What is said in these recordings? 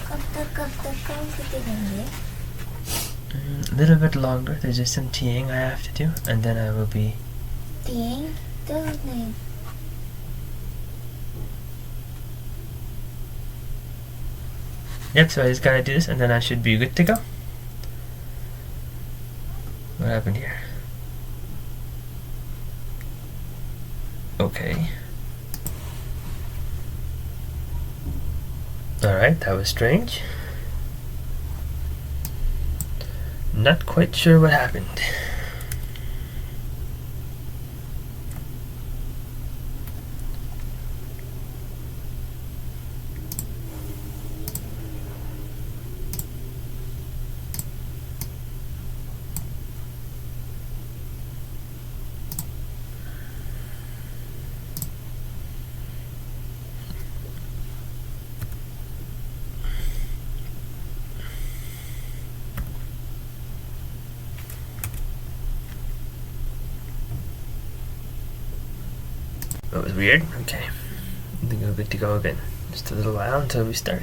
कब तक काम करते रहेंगे? A little bit longer. There's just some teeing I have to do, and then I will be. Teeing? तो नहीं. Yep, so I just gotta do this, and then I should be good to go. What happened here? Okay. Alright, that was strange. Not quite sure what happened. That was weird. Okay. I think we're good to go again. Just a little while until we start.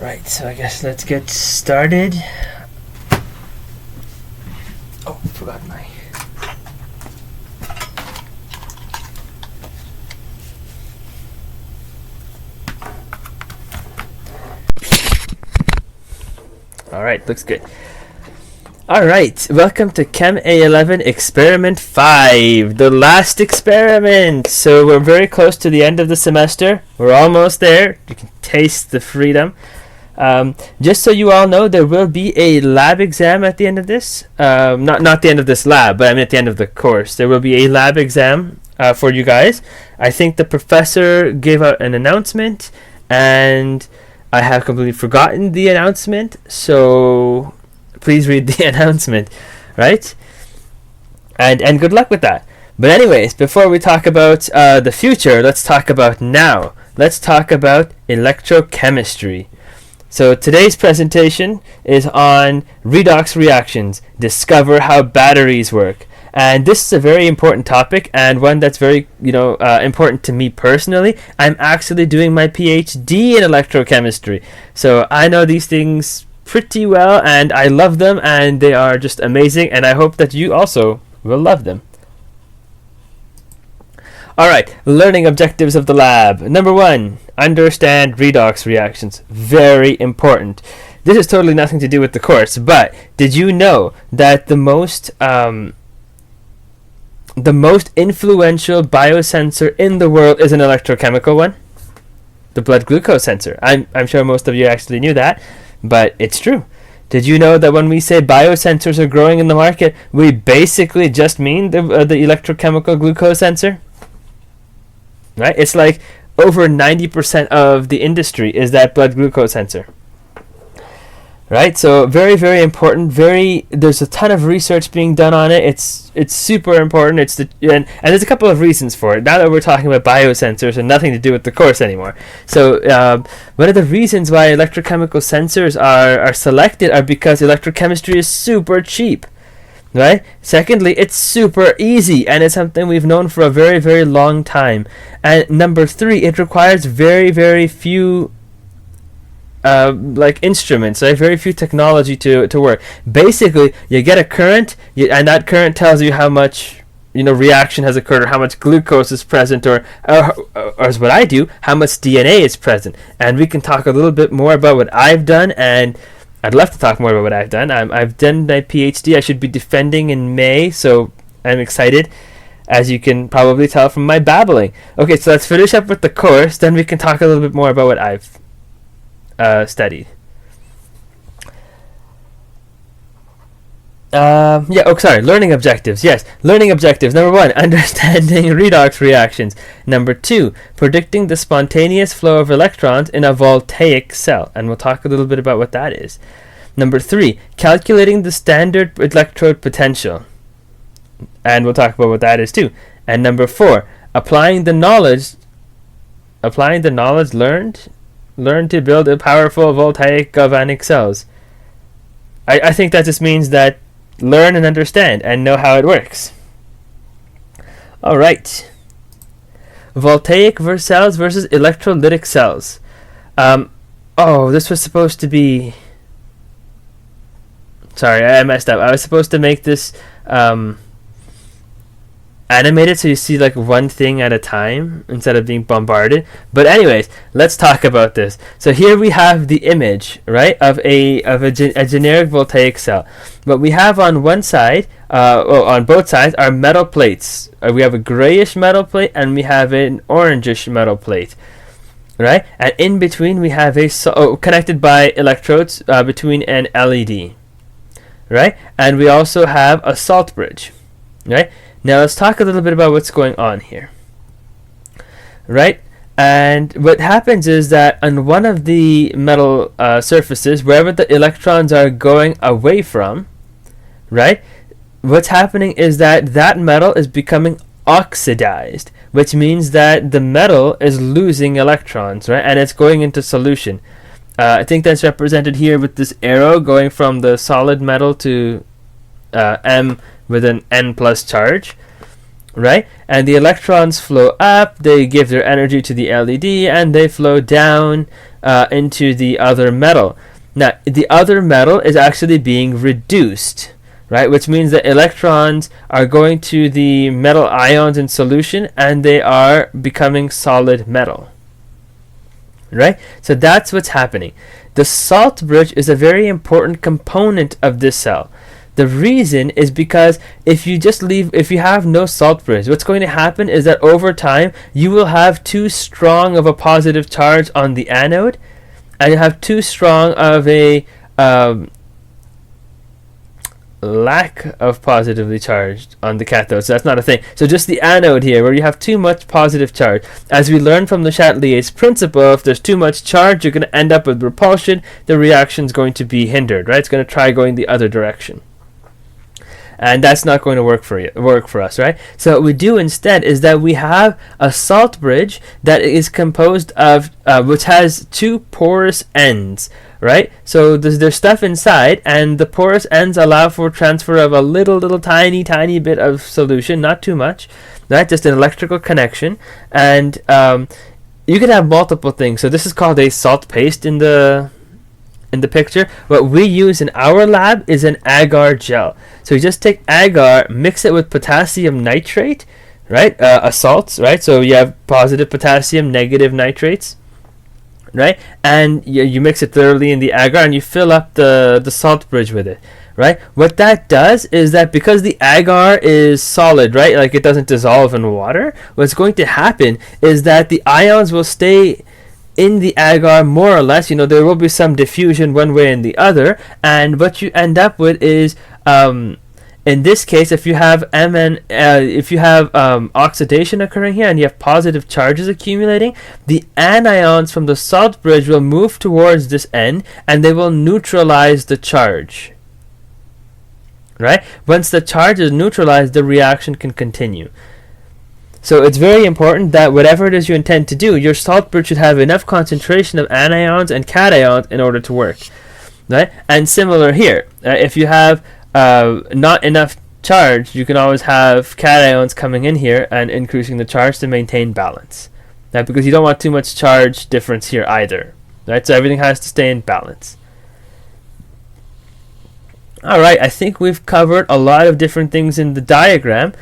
Alright, so I guess let's get started. Oh, forgot my... Alright, looks good. Alright, welcome to Chem A11 Experiment 5, the last experiment. So we're very close to the end of the semester. We're almost there. You can taste the freedom. Just so you all know, there will be a lab exam at the end of this. Not the end of this lab, but I mean at the end of the course. There will be a lab exam for you guys. I think the professor gave out an announcement, and I have completely forgotten the announcement, so please read the announcement, right? And good luck with that. But anyways, before we talk about the future, let's talk about now. Let's talk about electrochemistry. So today's presentation is on redox reactions. Discover how batteries work. And this is a very important topic, and one that's very, important to me personally. I'm actually doing my PhD in electrochemistry, so I know these things pretty well, and I love them, and they are just amazing, and I hope that you also will love them. Alright, learning objectives of the lab. Number 1, understand redox reactions. Very important. This has totally nothing to do with the course, but did you know that the most influential biosensor in the world is an electrochemical one? The blood glucose sensor. I'm sure most of you actually knew that, but it's true. Did you know that when we say biosensors are growing in the market, we basically just mean the electrochemical glucose sensor? Right? It's like over 90% of the industry is that blood glucose sensor. Right, so very, very important. There's a ton of research being done on it. It's super important. And there's a couple of reasons for it. Now that we're talking about biosensors and nothing to do with the course anymore. So one of the reasons why electrochemical sensors are selected are because electrochemistry is super cheap. Right. Secondly, it's super easy, and it's something we've known for a very, very long time. And number 3, it requires very, very few instruments, right? Very few technology to work. Basically, you get a current, and that current tells you how much reaction has occurred, or how much glucose is present, or as what I do, how much DNA is present. And we can talk a little bit more about what I've done, and I'd love to talk more about what I've done. I've done my PhD. I should be defending in May, so I'm excited, as you can probably tell from my babbling. Okay, so let's finish up with the course, then we can talk a little bit more about what I've studied. Learning objectives. Yes, learning objectives. Number 1, understanding redox reactions. Number 2, predicting the spontaneous flow of electrons in a voltaic cell, and we'll talk a little bit about what that is. Number 3, calculating the standard electrode potential, and we'll talk about what that is too. And number 4, applying the knowledge learned to build a powerful voltaic galvanic cells. I think that just means that learn and understand and know how it works. Alright. Voltaic cells versus electrolytic cells. This was supposed to be... Sorry, I messed up. I was supposed to make this animated so you see like one thing at a time instead of being bombarded. But anyways, let's talk about this. So here we have the image, right, of a generic voltaic cell. What we have on one side, on both sides, are metal plates. We have a grayish metal plate and we have an orangish metal plate, right? And in between we have connected by electrodes between an LED, right? And we also have a salt bridge, right? Now let's talk a little bit about what's going on here, right? And what happens is that on one of the metal surfaces, wherever the electrons are going away from, right, what's happening is that metal is becoming oxidized, which means that the metal is losing electrons, right, and it's going into solution. I think that's represented here with this arrow going from the solid metal to M with an N plus charge, right? And the electrons flow up, they give their energy to the LED, and they flow down into the other metal. Now, the other metal is actually being reduced, right? Which means that electrons are going to the metal ions in solution, and they are becoming solid metal, right? So that's what's happening. The salt bridge is a very important component of this cell. The reason is because if you have no salt bridge, what's going to happen is that over time you will have too strong of a positive charge on the anode, and you have too strong of a lack of positively charged on the cathode. So that's not a thing. So just the anode here, where you have too much positive charge. As we learned from the Chatelier's principle, if there's too much charge, you're going to end up with repulsion. The reaction's going to be hindered, right? It's going to try going the other direction. And that's not going to work for us, right? So what we do instead is that we have a salt bridge that is composed of, which has two porous ends, right? So there's stuff inside, and the porous ends allow for transfer of a little tiny bit of solution, not too much, right? Just an electrical connection, and you can have multiple things. So this is called a salt paste in the picture. What we use in our lab is an agar gel. So you just take agar, mix it with potassium nitrate, right? A salt, right? So you have positive potassium, negative nitrates, right? And you mix it thoroughly in the agar, and you fill up the salt bridge with it, right? What that does is that because the agar is solid, right? Like it doesn't dissolve in water, what's going to happen is that the ions will stay in the agar more or less. There will be some diffusion one way and the other, and what you end up with is in this case, if you have oxidation occurring here and you have positive charges accumulating, the anions from the salt bridge will move towards this end and they will neutralize the charge, right? Once the charge is neutralized, the reaction can continue. So it's very important that whatever it is you intend to do, your salt bridge should have enough concentration of anions and cations in order to work, right? And similar here, if you have not enough charge, you can always have cations coming in here and increasing the charge to maintain balance, right? Because you don't want too much charge difference here either, right? So everything has to stay in balance. All right, I think we've covered a lot of different things in the diagram.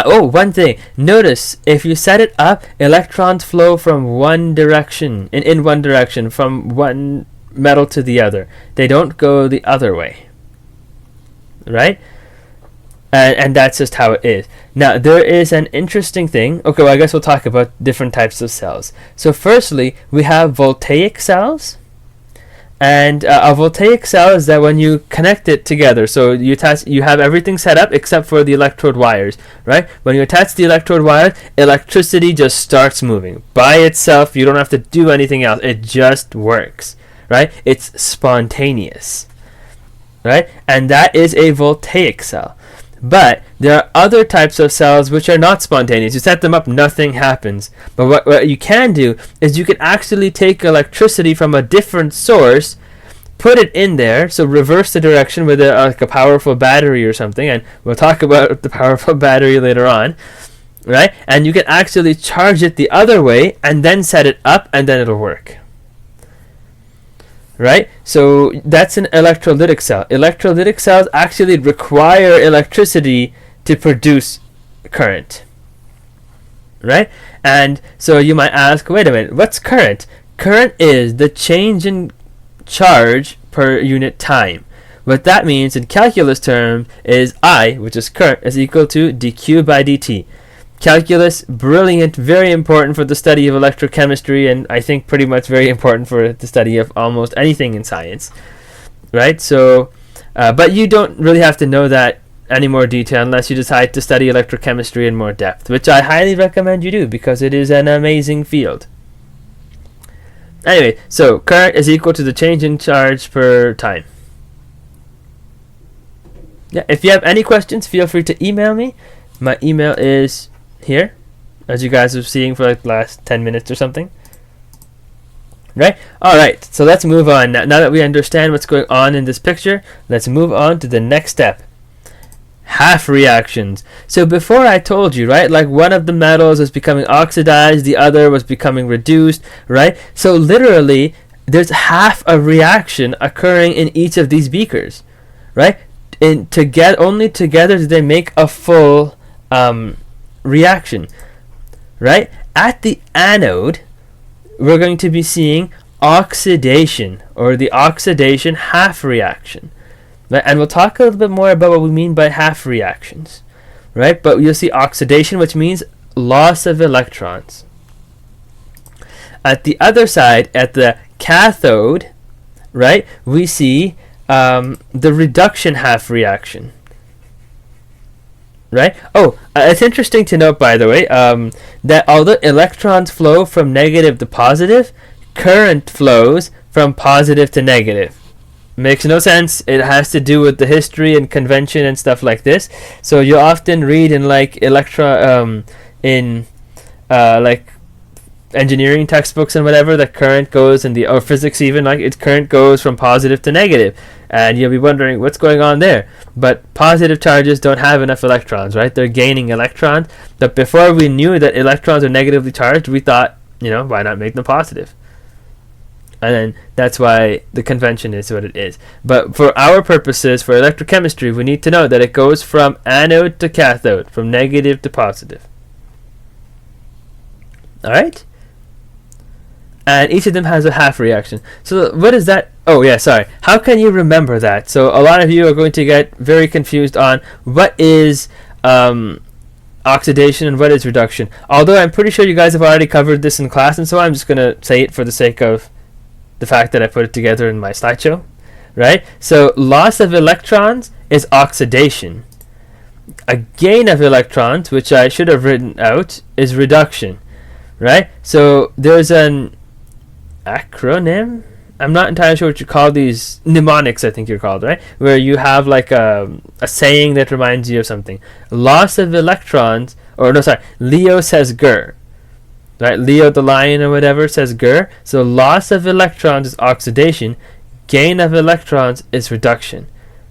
One thing. Notice if you set it up, electrons flow from one direction, in one direction, from one metal to the other. They don't go the other way, right? And that's just how it is. Now, there is an interesting thing. Okay, well, I guess we'll talk about different types of cells. So firstly, we have voltaic cells. And a voltaic cell is that when you connect it together, so you have everything set up except for the electrode wires, right? When you attach the electrode wires, electricity just starts moving by itself. You don't have to do anything else. It just works, right? It's spontaneous, right? And that is a voltaic cell. But there are other types of cells which are not spontaneous. You set them up, nothing happens. But what you can do is you can actually take electricity from a different source, put it in there, so reverse the direction with like a powerful battery or something, and we'll talk about the powerful battery later on, right? And you can actually charge it the other way and then set it up, and then it'll work. Right? So that's an electrolytic cell. Electrolytic cells actually require electricity to produce current. Right? And so you might ask, wait a minute, what's current? Current is the change in charge per unit time. What that means in calculus terms is I, which is current, is equal to dq by dt. Calculus, brilliant, very important for the study of electrochemistry, and I think pretty much very important for the study of almost anything in science, right? So, but you don't really have to know that any more detail unless you decide to study electrochemistry in more depth, which I highly recommend you do because it is an amazing field. Anyway, so current is equal to the change in charge per time. Yeah, if you have any questions, feel free to email me. My email is here, as you guys are seeing for like the last 10 minutes or something. Right? Alright, so let's move on. Now that we understand what's going on in this picture, let's move on to the next step. half reactions. So before I told you, right, like one of the metals was becoming oxidized, the other was becoming reduced, right? So literally, there's half a reaction occurring in each of these beakers, right? Only together do they make a full reaction, right? At the anode, we're going to be seeing oxidation, or the oxidation half reaction. Right? And we'll talk a little bit more about what we mean by half reactions, right? But you'll see oxidation, which means loss of electrons. At the other side, at the cathode, right, we see the reduction half reaction, right? Oh, it's interesting to note, by the way, that although electrons flow from negative to positive, current flows from positive to negative. Makes no sense. It has to do with the history and convention and stuff like this. So you often read in like like engineering textbooks and whatever, that current goes in or physics even, like its current goes from positive to negative, and you'll be wondering what's going on there. But positive charges don't have enough electrons, right? They're gaining electrons. But before we knew that electrons are negatively charged, we thought, why not make them positive? And then that's why the convention is what it is. But for our purposes, for electrochemistry, we need to know that it goes from anode to cathode, from negative to positive. Alright? And each of them has a half reaction. So what is that? Oh yeah, sorry. How can you remember that? So a lot of you are going to get very confused on what is oxidation and what is reduction. Although I'm pretty sure you guys have already covered this in class, and so I'm just going to say it for the sake of the fact that I put it together in my slideshow, right? So loss of electrons is oxidation. A gain of electrons, which I should have written out, is reduction, right? So there's an acronym. I'm not entirely sure what you call these. Mnemonics, I think you're called, right? Where you have like a saying that reminds you of something. Loss of electrons, Leo says Gur. Right, Leo the lion or whatever says Gur. So loss of electrons is oxidation, gain of electrons is reduction.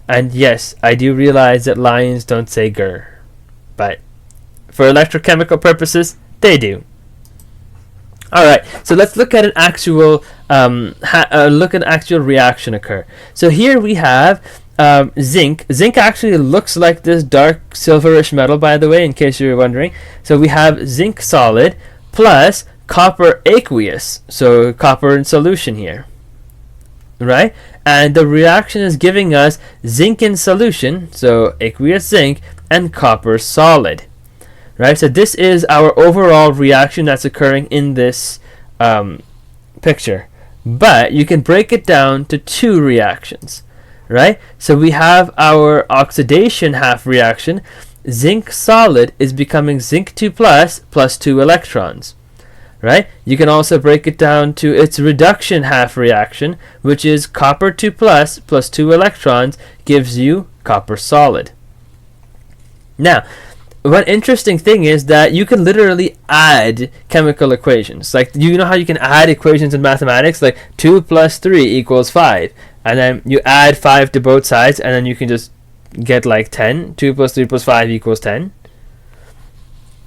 And yes, I do realize that lions don't say Gur, but for electrochemical purposes, they do. All right, so let's look at an actual actual reaction occur. So here we have zinc. Zinc actually looks like this dark silverish metal, by the way, in case you were wondering. So we have zinc solid plus copper aqueous, so copper in solution here, right? And the reaction is giving us zinc in solution, so aqueous zinc, and copper solid, right? So this is our overall reaction that's occurring in this picture. But you can break it down to two reactions, right? So we have our oxidation half reaction. Zinc solid is becoming zinc 2 plus 2 electrons, right? You can also break it down to its reduction half reaction, which is copper 2 plus 2 electrons gives you copper solid. Now, one interesting thing is that you can literally add chemical equations. Like, you know how you can add equations in mathematics? Like 2 plus 3 equals 5. And then you add 5 to both sides, and then you can just get like 10. 2 plus 3 plus 5 equals 10.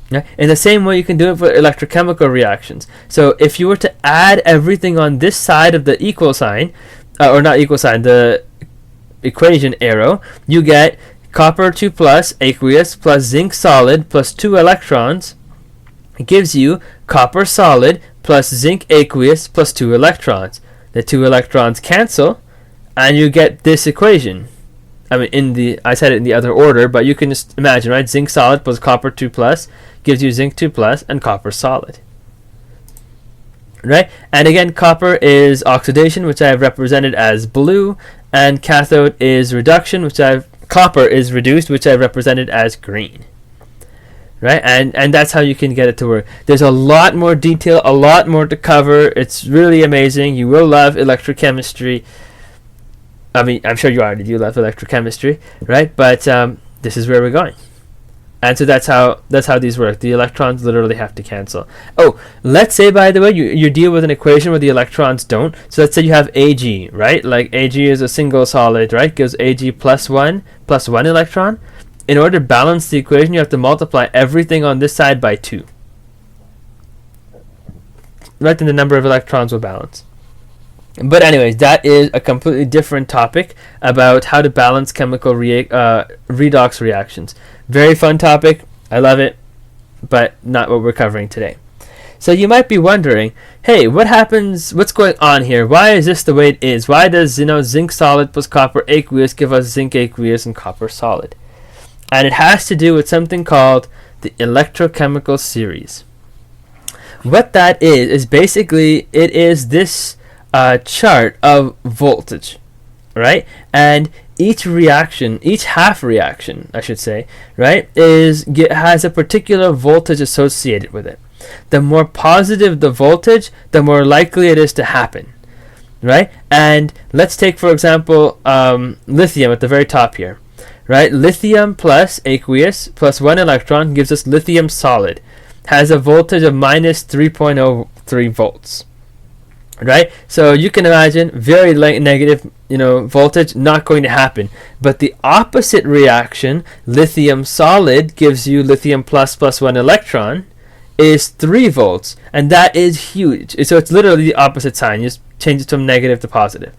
Yeah? In the same way, you can do it for electrochemical reactions. So if you were to add everything on this side of the equal sign, or not equal sign, the equation arrow, you get copper 2 plus aqueous plus zinc solid plus 2 electrons. It gives you copper solid plus zinc aqueous plus 2 electrons. The 2 electrons cancel, and you get this equation. I mean, I said it in the other order, but you can just imagine, right? Zinc solid plus copper 2 plus gives you zinc 2 plus and copper solid. Right? And again, copper is oxidation, which I have represented as blue, and cathode is reduction, copper is reduced, which I've represented as green. Right? And that's how you can get it to work. There's a lot more detail, a lot more to cover. It's really amazing. You will love electrochemistry. I mean, I'm sure you already do love electrochemistry, right? But this is where we're going. And so that's how these work. The electrons literally have to cancel. Oh, let's say, by the way, you deal with an equation where the electrons don't. So let's say you have Ag, right? Like Ag is a single solid, right? Gives Ag plus one electron. in order to balance the equation, you have to multiply everything on this side by 2. Right, then the number of electrons will balance. But anyways, that is a completely different topic about how to balance chemical redox reactions. Very fun topic. I love it, but not what we're covering today. So you might be wondering, hey, what's going on here? Why is this the way it is? Why does zinc solid plus copper aqueous give us zinc aqueous and copper solid? And it has to do with something called the electrochemical series. What that is basically, it is this chart of voltage, right? And each half reaction, I should say, right, has a particular voltage associated with it. The more positive the voltage, the more likely it is to happen, right? And let's take, for example, lithium at the very top here, right? Lithium plus aqueous plus 1 electron gives us lithium solid. Has a voltage of minus 3.03 volts, right? So you can imagine very negative, voltage, not going to happen. But the opposite reaction, lithium solid gives you lithium plus 1 electron, is 3 volts, and that is huge. So it's literally the opposite sign. You just change it from negative to positive,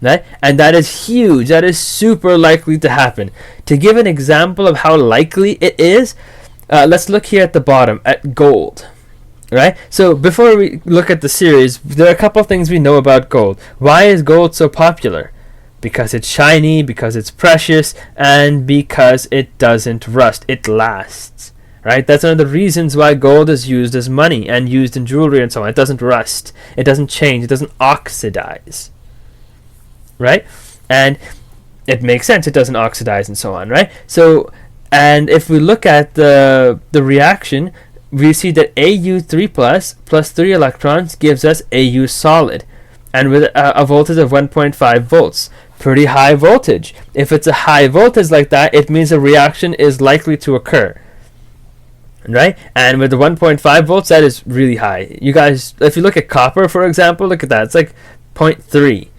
right? And that is huge. That is super likely to happen. To give an example of how likely it is, let's look here at the bottom at gold, right? So before we look at the series, there are a couple things we know about gold. Why is gold so popular? Because it's shiny, because it's precious, and because it doesn't rust. It lasts, right? That's one of the reasons why gold is used as money and used in jewelry and so on. It doesn't rust. It doesn't change. It doesn't oxidize, right? And it makes sense. It doesn't oxidize and so on, right? So, and if we look at the reaction, we see that Au3 plus 3 electrons gives us Au solid, and with a voltage of 1.5 volts. Pretty high voltage. If it's a high voltage like that, it means a reaction is likely to occur, right? And with the 1.5 volts, that is really high. You guys, if you look at copper, for example, look at that. It's like 0.3,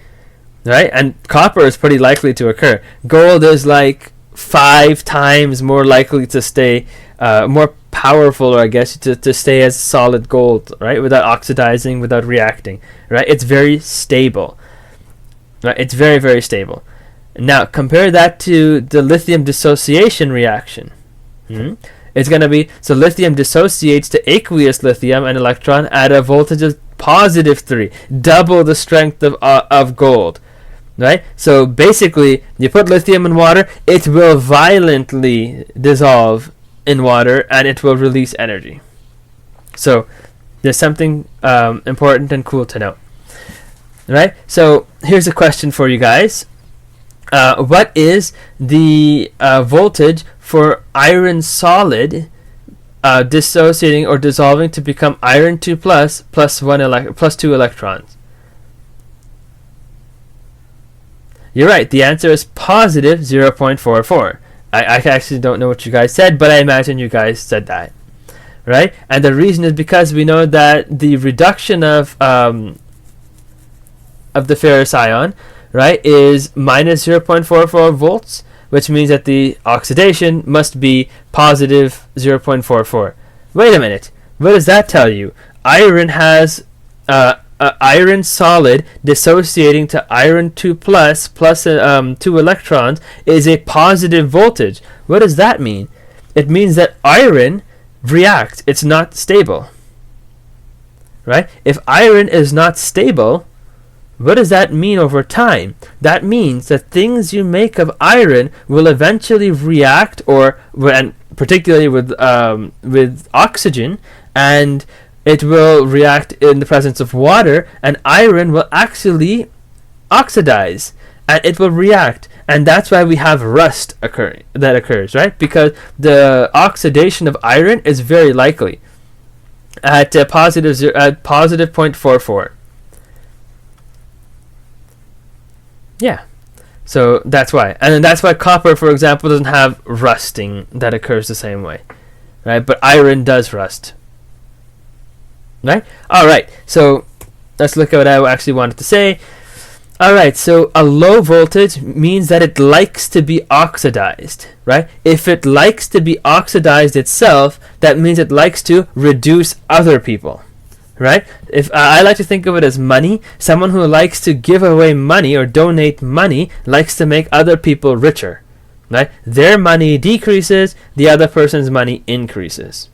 right? And copper is pretty likely to occur. Gold is like 5 times more likely to stay, more powerful, or I guess, to stay as solid gold, right? Without oxidizing, without reacting, right? It's very stable, right? It's very, very stable. Now, compare that to the lithium dissociation reaction. It's going to be, so lithium dissociates to aqueous lithium and electron at a voltage of positive 3, double the strength of gold. Right? So basically, you put lithium in water, it will violently dissolve in water and it will release energy. So there's something important and cool to know. Right? So here's a question for you guys. What is the voltage for iron solid dissociating or dissolving to become iron 2 plus 2 electrons? You're right. The answer is positive 0.44. I actually don't know what you guys said, but I imagine you guys said that, right? And the reason is because we know that the reduction of the ferrous ion, right, is minus 0.44 volts, which means that the oxidation must be positive 0.44. Wait a minute. What does that tell you? Iron has iron solid dissociating to iron 2 plus 2 electrons is a positive voltage. What does that mean? It means that iron reacts. It's not stable, right? If iron is not stable, what does that mean over time? That means that things you make of iron will eventually react, and particularly with oxygen, and it will react in the presence of water, and iron will actually oxidize, and it will react, and that's why we have rust that occurs, right? Because the oxidation of iron is very likely at positive 0.44. Yeah, so that's why, and that's why copper, for example, doesn't have rusting that occurs the same way, right? But iron does rust. Right? Alright, so let's look at what I actually wanted to say. Alright, so a low voltage means that it likes to be oxidized, right? If it likes to be oxidized itself, that means it likes to reduce other people, right? If I like to think of it as money, someone who likes to give away money or donate money likes to make other people richer, right? Their money decreases, the other person's money increases,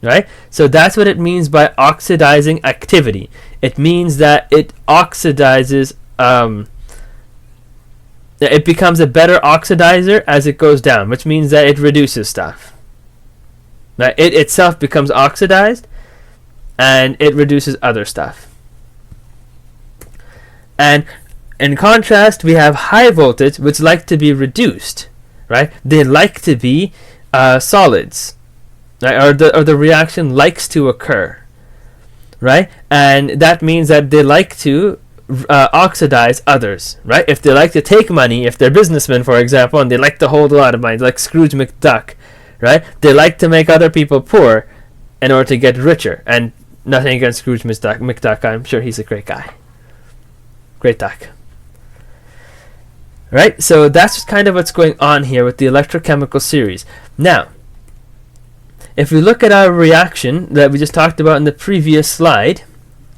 right? So that's what it means by oxidizing activity. It means that it oxidizes. It becomes a better oxidizer as it goes down, which means that it reduces stuff. Right? It itself becomes oxidized, and it reduces other stuff. And in contrast, we have high voltage, which like to be reduced. Right? They like to be solids, right? Or the reaction likes to occur. Right? And that means that they like to oxidize others, right? If they like to take money, if they're businessmen, for example, and they like to hold a lot of money, like Scrooge McDuck, right? They like to make other people poor in order to get richer. And nothing against Scrooge McDuck. I'm sure he's a great guy. Great duck. Right? So that's kind of what's going on here with the electrochemical series. Now, if we look at our reaction that we just talked about in the previous slide,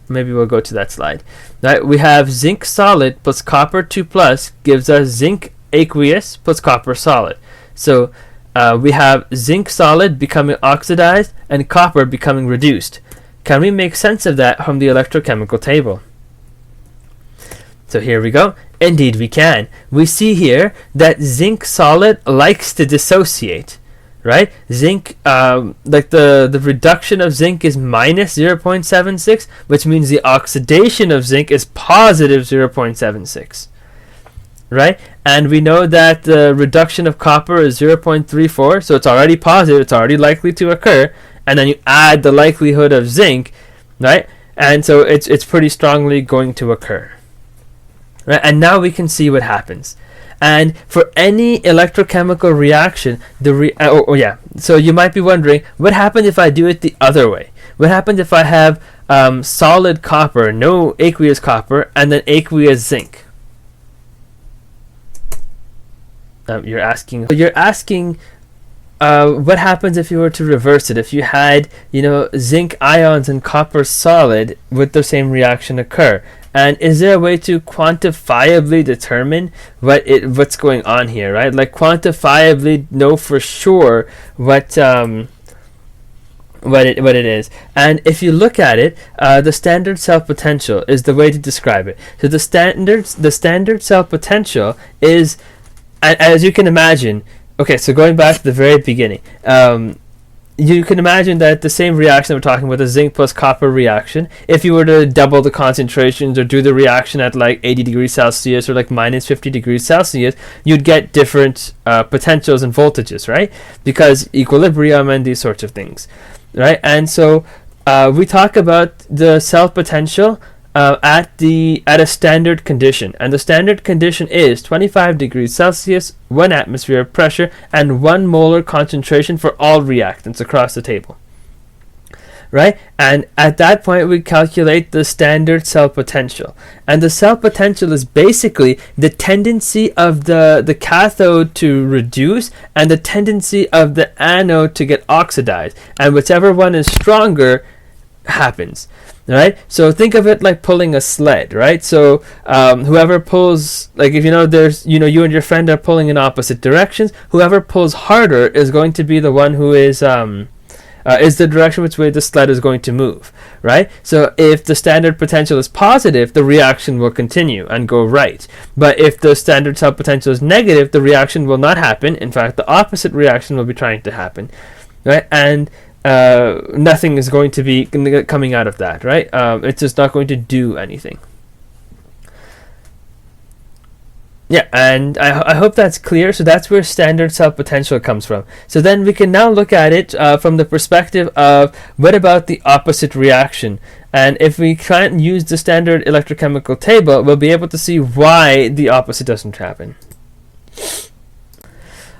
maybe we'll go to that slide. Right, we have zinc solid plus copper 2 plus gives us zinc aqueous plus copper solid. So we have zinc solid becoming oxidized and copper becoming reduced. Can we make sense of that from the electrochemical table? So here we go. Indeed we can. We see here that zinc solid likes to dissociate. Right? Zinc, like the reduction of zinc is minus 0.76, which means the oxidation of zinc is positive 0.76. Right? And we know that the reduction of copper is 0.34, so it's already positive, it's already likely to occur, and then you add the likelihood of zinc, right? And so it's pretty strongly going to occur. Right? And now we can see what happens. And for any electrochemical reaction, so you might be wondering, what happens if I do it the other way? What happens if I have solid copper, no aqueous copper, and then aqueous zinc? You're asking what happens if you were to reverse it? If you had, zinc ions and copper solid, would the same reaction occur? And is there a way to quantifiably determine what's going on here, right? Like quantifiably know for sure what it is. And if you look at it, the standard cell potential is the way to describe it. So the standard cell potential is, as you can imagine. Okay, so going back to the very beginning. You can imagine that the same reaction we're talking about, the zinc plus copper reaction, if you were to double the concentrations or do the reaction at like 80 degrees Celsius or like minus 50 degrees Celsius, you'd get different potentials and voltages, right? Because equilibrium and these sorts of things, right? And so we talk about the cell potential at a standard condition, and the standard condition is 25 degrees Celsius, 1 atmosphere of pressure, and 1 molar concentration for all reactants across the table. Right? And at that point we calculate the standard cell potential, and the cell potential is basically the tendency of the cathode to reduce and the tendency of the anode to get oxidized, and whichever one is stronger happens. Right? So think of it like pulling a sled, right? So whoever pulls, like if there's, you and your friend are pulling in opposite directions, whoever pulls harder is going to be the one who is the direction which way the sled is going to move, right? So if the standard potential is positive, the reaction will continue and go right. But if the standard cell potential is negative, the reaction will not happen. In fact, the opposite reaction will be trying to happen, right? And nothing is going to be coming out of that, right? It's just not going to do anything. Yeah, and I hope that's clear. So that's where standard cell potential comes from. So then we can now look at it from the perspective of what about the opposite reaction? And if we try and use the standard electrochemical table, we'll be able to see why the opposite doesn't happen.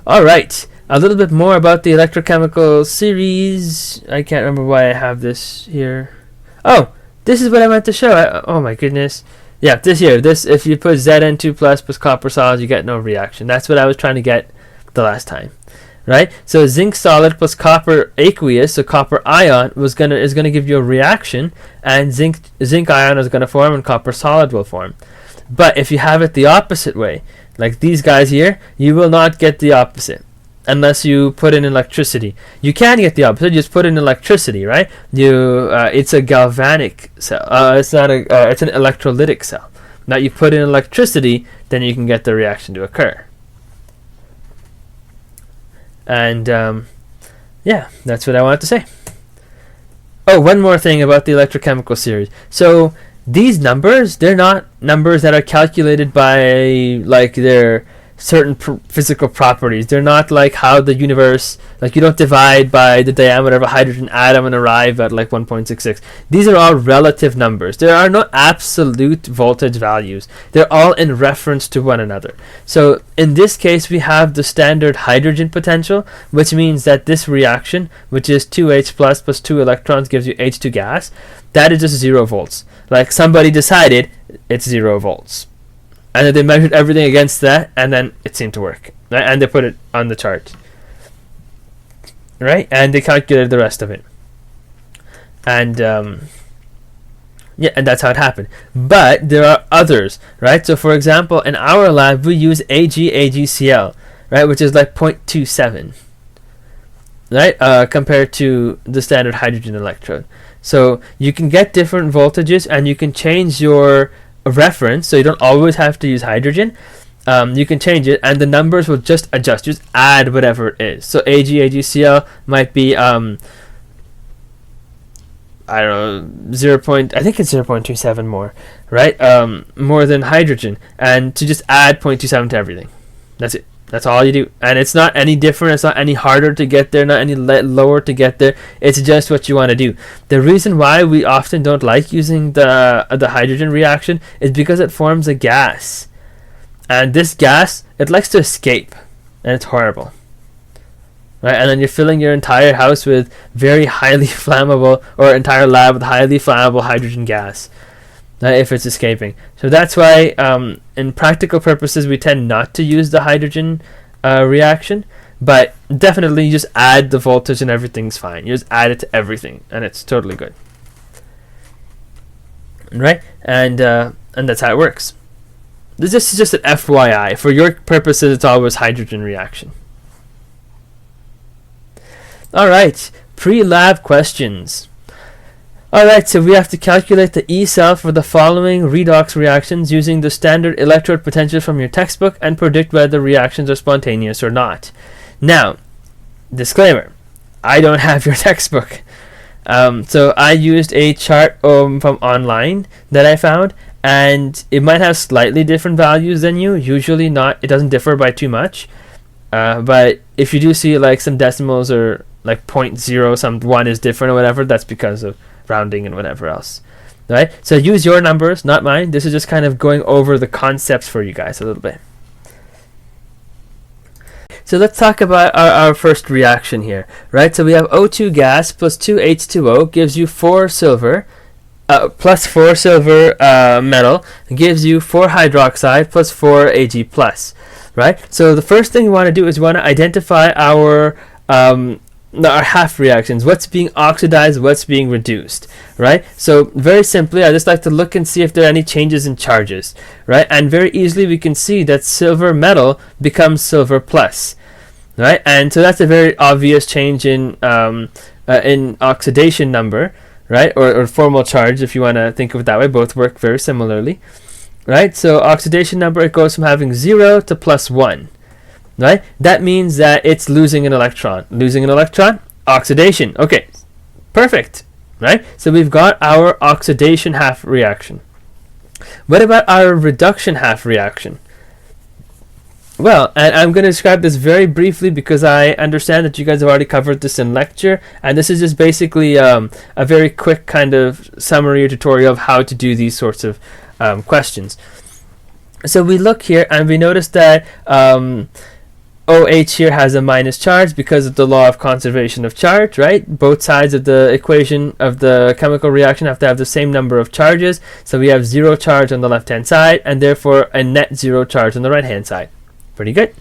All right. A little bit more about the electrochemical series. I can't remember why I have this here. Oh, this is what I meant to show. Oh my goodness. Yeah, this here, if you put Zn2 plus copper solid, you get no reaction. That's what I was trying to get the last time, right? So zinc solid plus copper aqueous, so copper ion is gonna give you a reaction, and zinc ion is gonna form, and copper solid will form. But if you have it the opposite way, like these guys here, you will not get the opposite unless you put in electricity. You can get the opposite, you just put in electricity, right? It's a galvanic cell. It's an electrolytic cell. Now you put in electricity, then you can get the reaction to occur. And yeah, that's what I wanted to say. Oh, one more thing about the electrochemical series. So these numbers, they're not numbers that are calculated by like their certain physical properties. They're not like how the universe, like you don't divide by the diameter of a hydrogen atom and arrive at like 1.66. These are all relative numbers. There are no absolute voltage values. They're all in reference to one another. So in this case, we have the standard hydrogen potential, which means that this reaction, which is 2H plus 2 electrons gives you H2 gas, that is just 0 volts. Like somebody decided it's 0 volts. And then they measured everything against that, and then it seemed to work. Right? And they put it on the chart. Right? And they calculated the rest of it. And yeah, and that's how it happened. But there are others, right? So for example, in our lab, we use AgCl, right? Which is like 0.27, right? Compared to the standard hydrogen electrode. So you can get different voltages, and you can change your reference, so you don't always have to use hydrogen. You can change it, and the numbers will just adjust. Just add whatever it is. So AgCl might be I don't know, I think it's 0.27 more, right? More than hydrogen, and to just add 0.27 to everything. That's it. That's all you do, and it's not any different. It's not any harder to get there, not any lower to get there. It's just what you want to do. The reason why we often don't like using the hydrogen reaction is because it forms a gas, and this gas, it likes to escape, and it's horrible, right? And then you're filling your entire house with very highly flammable, or entire lab with highly flammable hydrogen gas. If it's escaping. So that's why in practical purposes we tend not to use the hydrogen reaction, but definitely you just add the voltage and everything's fine. You just add it to everything and it's totally good, right? And that's how it works. This is just an FYI. For your purposes, it's always hydrogen reaction. Alright, pre-lab questions. Alright, so we have to calculate the E cell for the following redox reactions using the standard electrode potential from your textbook and predict whether reactions are spontaneous or not. Now, disclaimer, I don't have your textbook. So I used a chart from online that I found, and it might have slightly different values than you. Usually not, it doesn't differ by too much. But if you do see like some decimals or like 0.0 some 1 is different or whatever, that's because of rounding and whatever else, right? So use your numbers, not mine. This is just kind of going over the concepts for you guys a little bit. So let's talk about our first reaction here, right? So we have O2 gas plus 2 H2O gives you 4 silver, plus 4 silver metal gives you 4 hydroxide plus 4 Ag plus, right? So the first thing we want to do is we want to identify our half reactions, what's being oxidized, what's being reduced, right? So very simply, I just like to look and see if there are any changes in charges, right? And very easily we can see that silver metal becomes silver plus, right? And so that's a very obvious change in oxidation number, right? Or formal charge, if you want to think of it that way. Both work very similarly, right? So oxidation number, it goes from having 0 to +1. Right? That means that it's losing an electron. Losing an electron, oxidation. Okay, perfect. Right? So we've got our oxidation half reaction. What about our reduction half reaction? Well, and I'm going to describe this very briefly because I understand that you guys have already covered this in lecture, and this is just basically a very quick kind of summary or tutorial of how to do these sorts of questions. So we look here and we notice that OH here has a minus charge because of the law of conservation of charge, right? Both sides of the equation of the chemical reaction have to have the same number of charges. So we have 0 charge on the left-hand side, and therefore a net 0 charge on the right-hand side. Pretty good.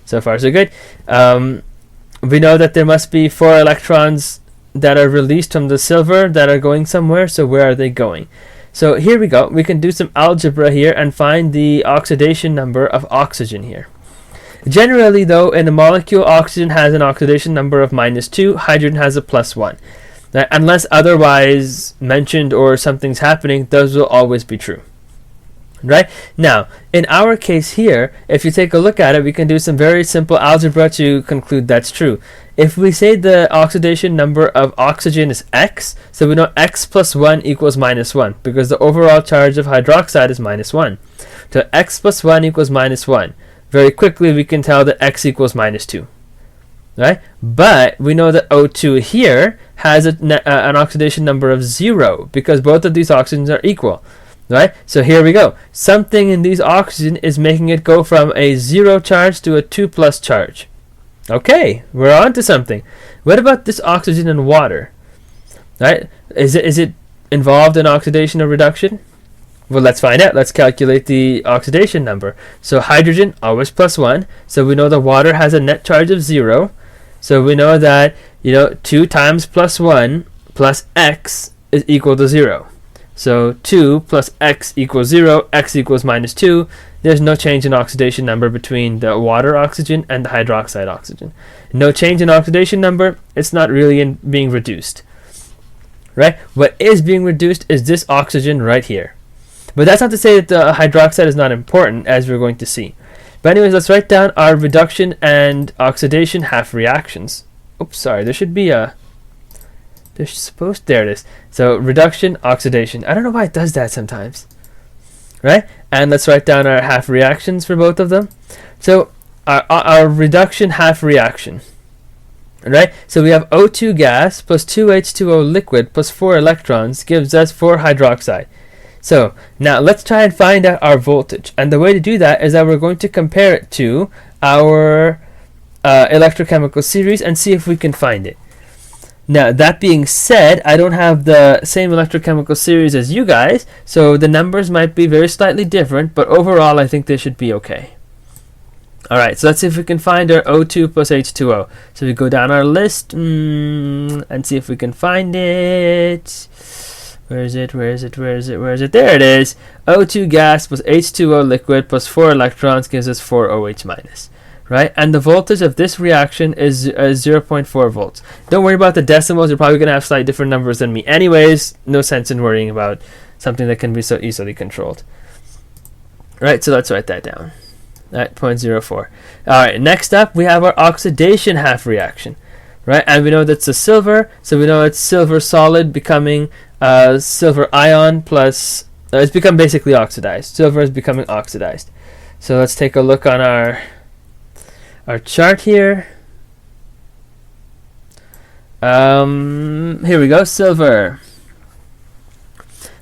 So far, so good. We know that there must be 4 electrons that are released from the silver that are going somewhere. So where are they going? So here we go. We can do some algebra here and find the oxidation number of oxygen here. Generally, though, in a molecule, oxygen has an oxidation number of -2, hydrogen has a +1. Now, unless otherwise mentioned or something's happening, those will always be true. Right? Now, in our case here, if you take a look at it, we can do some very simple algebra to conclude that's true. If we say the oxidation number of oxygen is x, so we know x plus 1 equals -1, because the overall charge of hydroxide is -1. So x plus 1 equals -1. Very quickly, we can tell that x equals -2. Right? But we know that O2 here has an oxidation number of 0, because both of these oxygens are equal. Right? So here we go. Something in these oxygen is making it go from a 0 charge to a 2+ charge. Okay, we're on to something. What about this oxygen in water? Right? Is it involved in oxidation or reduction? Well, let's find out. Let's calculate the oxidation number. So hydrogen, always +1. So we know the water has a net charge of 0. So we know that, 2 times +1 plus x is equal to 0. So 2 plus x equals 0, x equals -2. There's no change in oxidation number between the water oxygen and the hydroxide oxygen. No change in oxidation number, it's not really being reduced. Right? What is being reduced is this oxygen right here. But that's not to say that the hydroxide is not important, as we're going to see. But anyways, let's write down our reduction and oxidation half reactions. Oops, sorry, there should be a... there it is. So reduction, oxidation. I don't know why it does that sometimes. Right? And let's write down our half reactions for both of them. So our reduction half reaction. Right? So we have O2 gas plus 2H2O liquid plus 4 electrons gives us 4 hydroxide. So now let's try and find out our voltage. And the way to do that is that we're going to compare it to our electrochemical series and see if we can find it. Now, that being said, I don't have the same electrochemical series as you guys, so the numbers might be very slightly different, but overall I think they should be okay. Alright, so let's see if we can find our O2 plus H2O. So we go down our list and see if we can find it. Where is it? There it is. O2 gas plus H2O liquid plus 4 electrons gives us 4 OH minus. Right? And the voltage of this reaction is 0.4 volts. Don't worry about the decimals. You're probably going to have slightly different numbers than me. Anyways, no sense in worrying about something that can be so easily controlled. Right, so let's write that down. At 0.04. Alright, next up we have our oxidation half reaction. Right, and we know that's a silver, so we know it's silver solid becoming silver ion plus... it's become basically oxidized. Silver is becoming oxidized. So let's take a look on our chart here. Here we go, silver.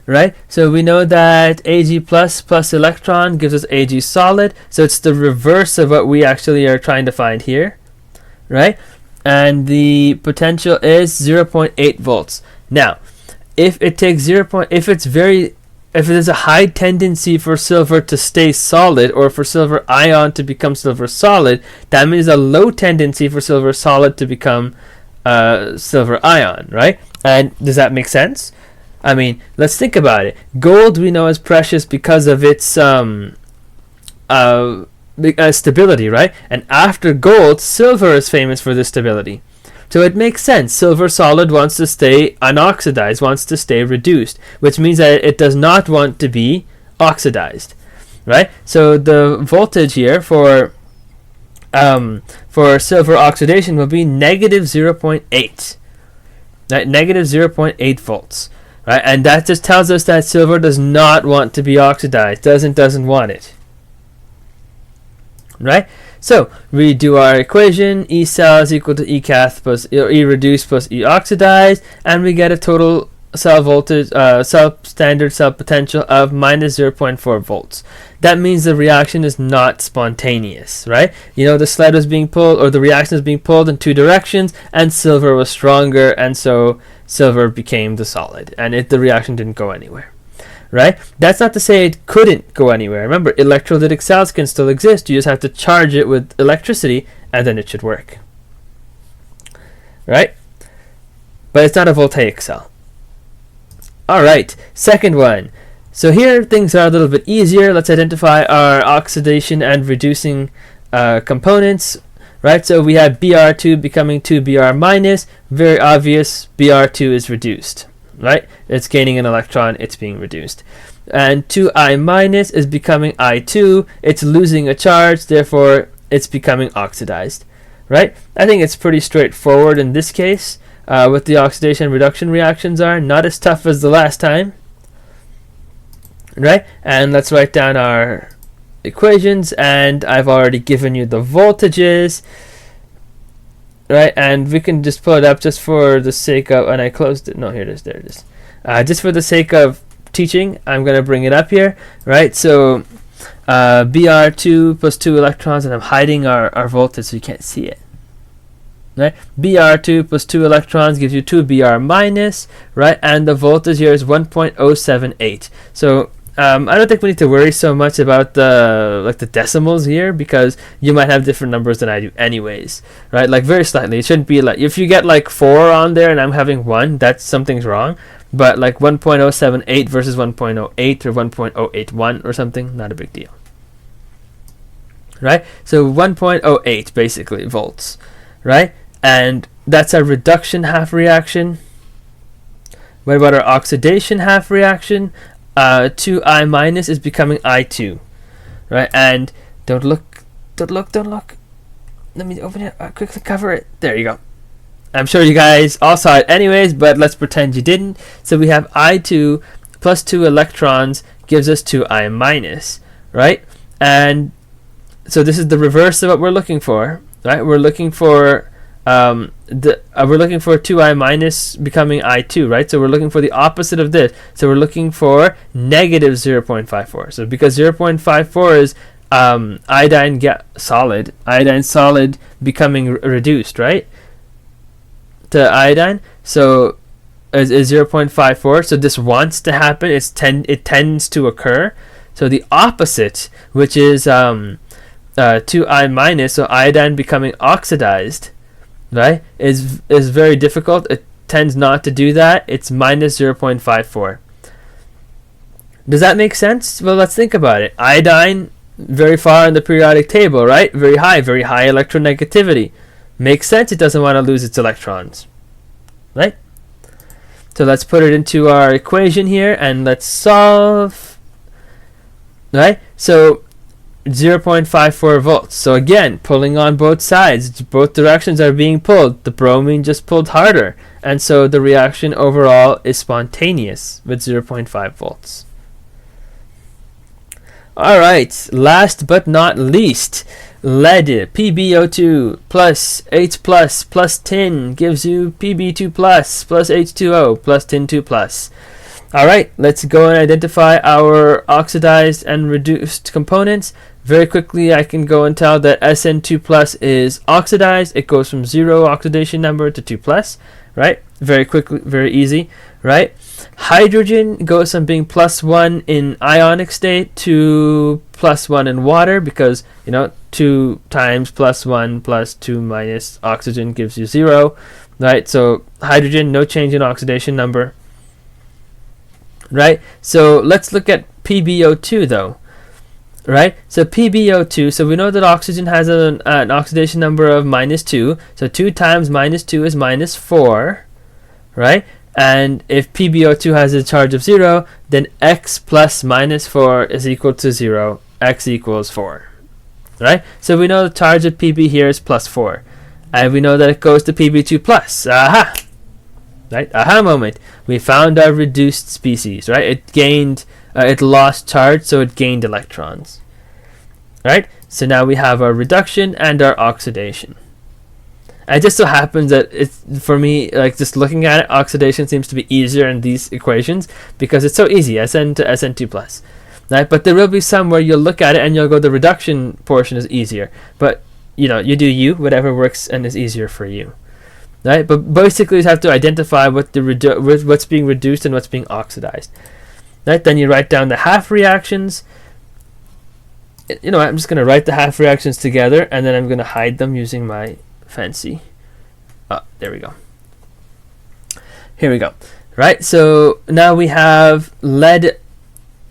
Right, so we know that Ag plus electron gives us Ag solid, so it's the reverse of what we actually are trying to find here. Right, and the potential is 0.8 volts. Now, if it takes if there's a high tendency for silver to stay solid or for silver ion to become silver solid, that means a low tendency for silver solid to become silver ion, right? And does that make sense? I mean, let's think about it. Gold we know is precious because of its stability, right? And after gold, silver is famous for this stability. So it makes sense. Silver solid wants to stay unoxidized, wants to stay reduced, which means that it does not want to be oxidized, right? So the voltage here for silver oxidation will be negative 0.8, right? Negative 0.8 volts, right? And that just tells us that silver does not want to be oxidized, doesn't want it, right? So we do our equation, E cell is equal to E cath plus E reduced plus E oxidized, and we get a total cell voltage, standard cell potential of minus 0.4 volts. That means the reaction is not spontaneous, right? You know, the sled was being pulled, or the reaction was being pulled in two directions, and silver was stronger, and so silver became the solid, and the reaction didn't go anywhere, right? That's not to say it couldn't go anywhere. Remember, electrolytic cells can still exist. You just have to charge it with electricity, and then it should work, right? But it's not a voltaic cell. All right, second one. So here things are a little bit easier. Let's identify our oxidation and reducing components, right? So we have Br2 becoming 2Br minus. Very obvious, Br2 is reduced, right? It's gaining an electron, it's being reduced. And 2I minus is becoming I2. It's losing a charge, therefore it's becoming oxidized, right? I think it's pretty straightforward in this case. What the oxidation and reduction reactions are. Not as tough as the last time, right? And let's write down our equations, and I've already given you the voltages, right? And we can just pull it up just for the sake of, and I closed it. No, here it is. There it is. Just for the sake of teaching, I'm going to bring it up here, right? So Br2 plus 2 electrons, and I'm hiding our voltage so you can't see it. Right? Br2 plus 2 electrons gives you 2Br minus, right? And the voltage here is 1.078. So I don't think we need to worry so much about the decimals here, because you might have different numbers than I do anyways, right? Like very slightly. It shouldn't be like, if you get like 4 on there and I'm having 1, that's something's wrong. But like 1.078 versus 1.08 or 1.081 or something, not a big deal, right? So 1.08 basically volts, right? And that's our reduction half reaction. What about our oxidation half reaction? 2I minus is becoming I2, right? And don't look. Let me open it. Quickly cover it. There you go. I'm sure you guys all saw it anyways, but let's pretend you didn't. So we have I2 plus 2 electrons gives us 2I minus, right? And so this is the reverse of what we're looking for, right? We're looking for we're looking for 2I minus becoming I2, right? So we're looking for the opposite of this. So we're looking for negative 0.54. So because 0.54 is iodine solid becoming reduced, right? To iodine. So is 0.54. So this wants to happen. It tends to occur. So the opposite, which is 2I minus, so iodine becoming oxidized, right, is very difficult. It tends not to do that. It's minus 0.54. Does that make sense? Well, let's think about it. Iodine, very far in the periodic table, right? Very high electronegativity. Makes sense. It doesn't want to lose its electrons, right? So let's put it into our equation here and let's solve, right? So 0.54 volts. So again, pulling on both sides. Both directions are being pulled. The bromine just pulled harder. And so the reaction overall is spontaneous with 0.5 volts. Alright, last but not least, lead, PbO2 plus H plus tin gives you Pb2 plus H2O plus tin 2 plus. Alright, let's go and identify our oxidized and reduced components. Very quickly, I can go and tell that SN2 plus is oxidized. It goes from 0 oxidation number to 2 plus, right? Very quickly, very easy, right? Hydrogen goes from being +1 in ionic state to +1 in water because, 2 times +1 plus 2 minus oxygen gives you 0, right? So hydrogen, no change in oxidation number, right? So let's look at PbO2 though, right? So PbO2, so we know that oxygen has an oxidation number of -2, so 2 times -2 is -4, right? And if PbO2 has a charge of 0, then x plus -4 is equal to 0. X equals 4. Right? So we know the charge of Pb here is +4. And we know that it goes to Pb2 plus. Aha! Right? Aha moment. We found our reduced species. Right? It gained, it lost charge, so it gained electrons. Right? So now we have our reduction and our oxidation. And it just so happens that it's, for me, like just looking at it, oxidation seems to be easier in these equations because it's so easy, Sn to Sn2 plus. Right? But there will be some where you'll look at it and you'll go, the reduction portion is easier. But you know, you do you, whatever works and is easier for you. Right? But basically you have to identify what what's being reduced and what's being oxidized. Right? Then you write down the half reactions. You know, I'm just going to write the half reactions together, and then I'm going to hide them using my fancy. There we go. Here we go. Right, so now we have lead,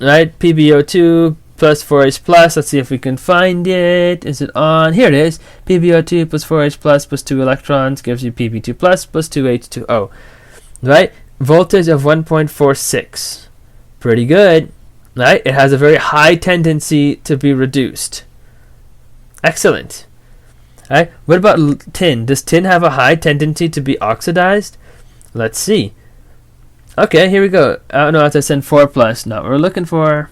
right, PbO2 plus 4H plus. Let's see if we can find it. Is it on? Here it is. PbO2 plus 4H plus 2 electrons gives you Pb2 plus 2H2O. Right, voltage of 1.46. Pretty good. Right? It has a very high tendency to be reduced. Excellent. Right? What about tin? Does tin have a high tendency to be oxidized? Let's see. Okay, here we go. Oh no, it's Sn4 plus. Not what we're looking for.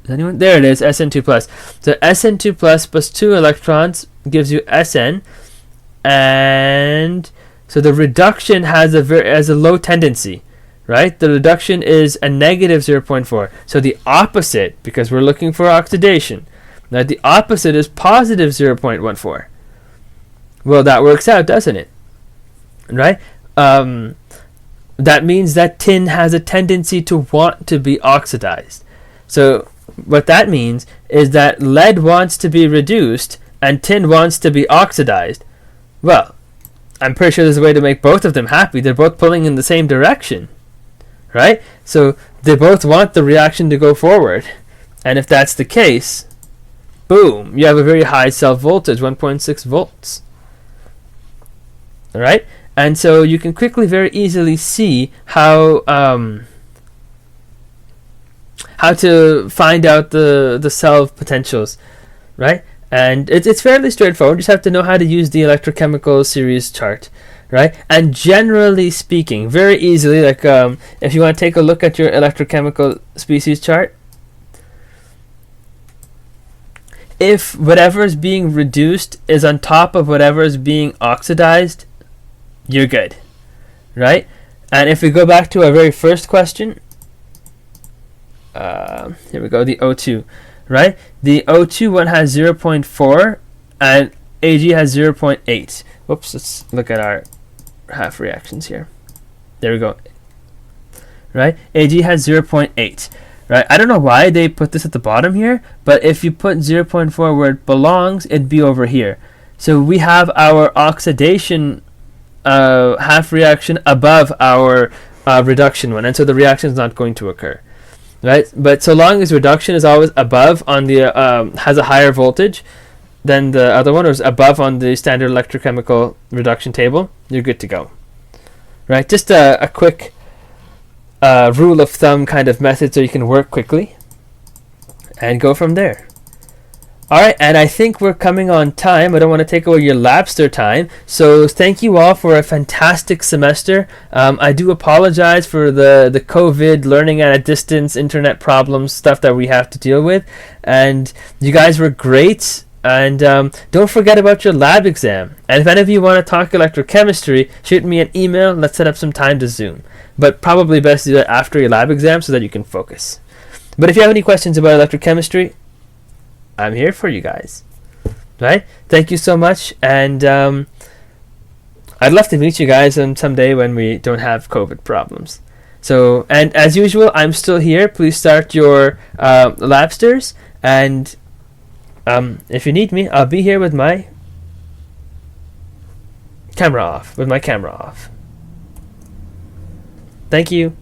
Is anyone? There it is, Sn2 plus. So Sn2 plus 2 electrons gives you Sn, and so the reduction has a low tendency. Right? The reduction is a negative 0.4. So the opposite, because we're looking for oxidation, now the opposite is positive 0.14. Well, that works out, doesn't it? Right? That means that tin has a tendency to want to be oxidized. So what that means is that lead wants to be reduced and tin wants to be oxidized. Well, I'm pretty sure there's a way to make both of them happy. They're both pulling in the same direction. Right? So they both want the reaction to go forward. And if that's the case, boom, you have a very high self voltage, 1.6 volts. Alright? And so you can quickly, very easily see how to find out the cell potentials. Right? And it's fairly straightforward. You just have to know how to use the electrochemical series chart. Right? And generally speaking, very easily, like if you want to take a look at your electrochemical species chart, if whatever is being reduced is on top of whatever is being oxidized, you're good. Right? And if we go back to our very first question, here we go, the O2. Right? The O2 one has 0.4 and Ag has 0.8. Whoops, let's look at our half reactions here. There we go. Right? Ag has 0.8. Right? I don't know why they put this at the bottom here, but if you put 0.4 where it belongs, it'd be over here. So we have our oxidation half reaction above our reduction one, and so the reaction is not going to occur. Right? But so long as reduction is always above on the has a higher voltage than the other one, or is above on the standard electrochemical reduction table, you're good to go. Right? Just a quick rule of thumb kind of method so you can work quickly and go from there. Alright, and I think we're coming on time. I don't want to take away your Labster time. So thank you all for a fantastic semester. I do apologize for the COVID, learning at a distance, internet problems, stuff that we have to deal with. And you guys were great. And don't forget about your lab exam. And if any of you want to talk electrochemistry, shoot me an email. Let's set up some time to Zoom. But probably best to do that after your lab exam so that you can focus. But if you have any questions about electrochemistry, I'm here for you guys. Right? Thank you so much. And I'd love to meet you guys someday when we don't have COVID problems. So, and as usual, I'm still here. Please start your Labsters. And if you need me, I'll be here with my camera off. Thank you.